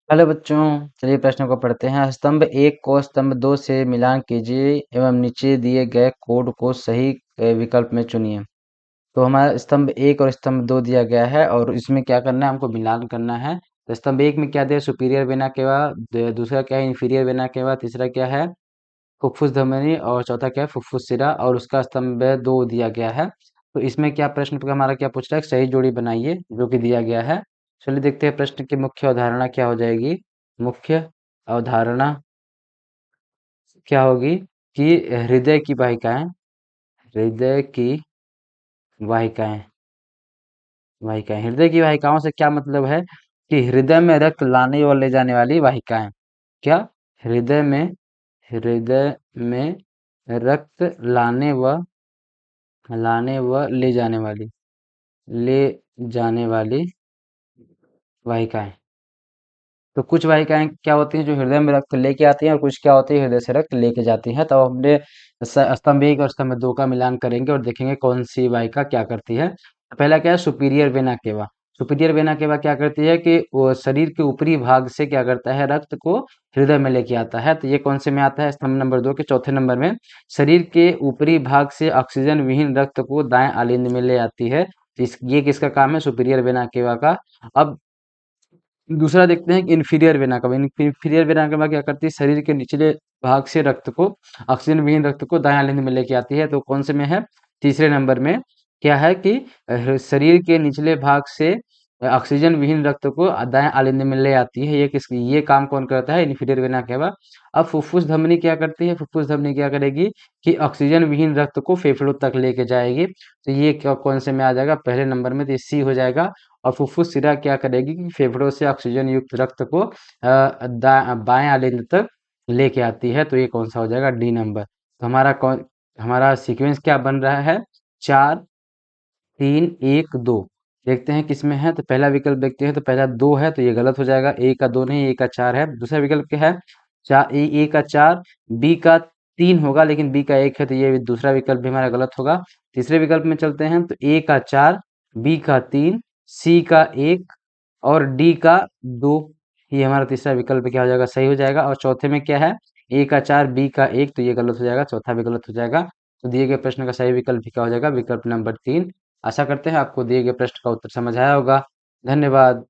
Hello बच्चों, चलिए प्रश्नों को पढ़ते हैं। स्तंभ एक को स्तंभ दो से मिलान कीजिए एवं नीचे दिए गए कोड को सही विकल्प में चुनिए। तो हमारा स्तंभ एक और स्तंभ दो दिया गया है और इसमें क्या करना है, हमको मिलान करना है। तो स्तंभ एक में क्या दिया, सुपीरियर वेना केवा, दूसरा क्या है, इंफीरियर वेना केवा, तीसरा क्या है, फुफ्फुस धमनी, और चौथा क्या है, फुफ्फुस सिरा, और उसका स्तंभ दो दिया गया है। तो इसमें क्या प्रश्न का हमारा क्या पूछ रहा है, सही जोड़ी बनाइए जो कि दिया गया है। चलिए देखते हैं प्रश्न की मुख्य अवधारणा क्या हो जाएगी। मुख्य अवधारणा क्या होगी कि हृदय की वाहिकाएं, हृदय की वाहिकाएं, वाहिकाएं, हृदय की वाहिकाओं से क्या मतलब है कि हृदय में रक्त लाने और ले जाने वाली वाहिकाएं। क्या, हृदय में, हृदय में रक्त लाने व ले जाने वाली वाहिकाएं। तो कुछ वाहिकाएं क्या होती हैं जो हृदय में रक्त लेके आती हैं और कुछ क्या होती है हृदय से रक्त लेके जाती हैं। तो हमने स्तंभ एक और स्तंभ दो का मिलान करेंगे और देखेंगे कौन सी वाहिका क्या करती है। तो पहला क्या है, superior vena cava. Superior vena cava क्या करती है कि वो शरीर के ऊपरी भाग से क्या करता है, रक्त को हृदय में लेके आता है। तो ये कौन से में आता है, स्तंभ नंबर दो के चौथे नंबर में। शरीर के ऊपरी भाग से ऑक्सीजन विहीन रक्त को दाएं आलिंद में ले आती है। तो ये किसका काम है, सुपीरियर वेना केवा का। अब दूसरा देखते हैं कि इन्फीरियर वेना कवा। इन्फीरियर वेना कवा क्या करती है, शरीर के निचले भाग से रक्त को, ऑक्सीजन विहीन रक्त को दाएं आलिंद में लेके आती है। तो कौन से में है, तीसरे नंबर में। क्या है कि शरीर के निचले भाग से ऑक्सीजन विहीन रक्त को दाएं आलिंद में ले आती है। ये काम कौन करता है, इन्फीरियर वेना केवा। अब फुफ्फुस धमनी क्या करती है, फुफ्फुस धमनी क्या करेगी कि ऑक्सीजन विहीन रक्त को फेफड़ों तक लेके जाएगी। तो ये कौन से में आ जाएगा, पहले नंबर में। तो ये सी हो जाएगा। और फुफ्फुस सिरा क्या करेगी कि फेफड़ों से ऑक्सीजन युक्त रक्त को बाएं आलिंद तक लेके आती है। तो ये कौन सा हो जाएगा, डी नंबर। तो हमारा सीक्वेंस क्या बन रहा है, 4 3 1 2। देखते हैं किसमें है। तो पहला विकल्प देखते हैं, तो पहला दो है तो ये गलत हो जाएगा। ए का दो नहीं, ए का चार है। दूसरा विकल्प क्या है, ए का चार, बी का तीन होगा, लेकिन बी का एक है तो ये दूसरा विकल्प भी हमारा गलत होगा। तीसरे विकल्प में चलते हैं, तो ए का चार, बी का तीन, सी का एक और डी का दो। ये हमारा तीसरा विकल्प क्या हो जाएगा, सही हो जाएगा। और चौथे में क्या है, ए का चार, बी का एक, तो ये गलत हो जाएगा, चौथा भी गलत हो जाएगा। तो दिए गए प्रश्न का सही विकल्प क्या हो जाएगा, विकल्प नंबर तीन। आशा करते हैं आपको दिए गए प्रश्न का उत्तर समझ आया होगा। धन्यवाद।